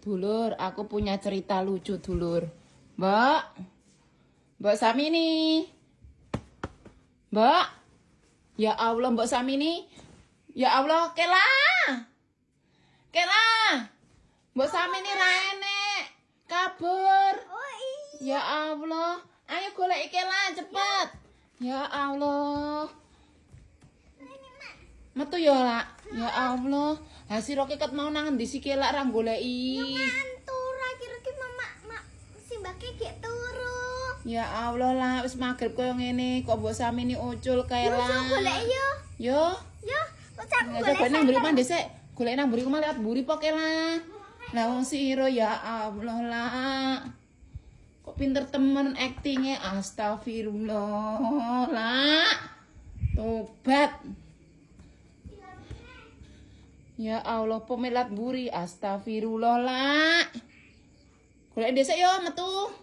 Dulur, aku punya cerita lucu, dulur. Mbak Samini. Mbak. Ya Allah, Mbak Samini. Ya Allah, Kela. Kela. Mbak Samini raene. Kabur. Ya Allah. Ayo golek Kela cepet. Ya Allah. Metu ya, Lak. Ya Allah. Hasil roke ket mau nang endi si Kela ra goleki. Ya Allah lah, wis magrib koyo ngene, kok mbok Samini ucul kae lah. Yo golek yo. Yo. Yo, kok aku Golek nang mburi mah sik. Golek nang mburi mah lihat mburi poke lah. Lah wong sira ya Allah lah. Kok pinter temen aktingnya, astagfirullah lah. Tobat. Ya Allah, pemelat buri, astagfirullah lah. Golek dhisik yo metu.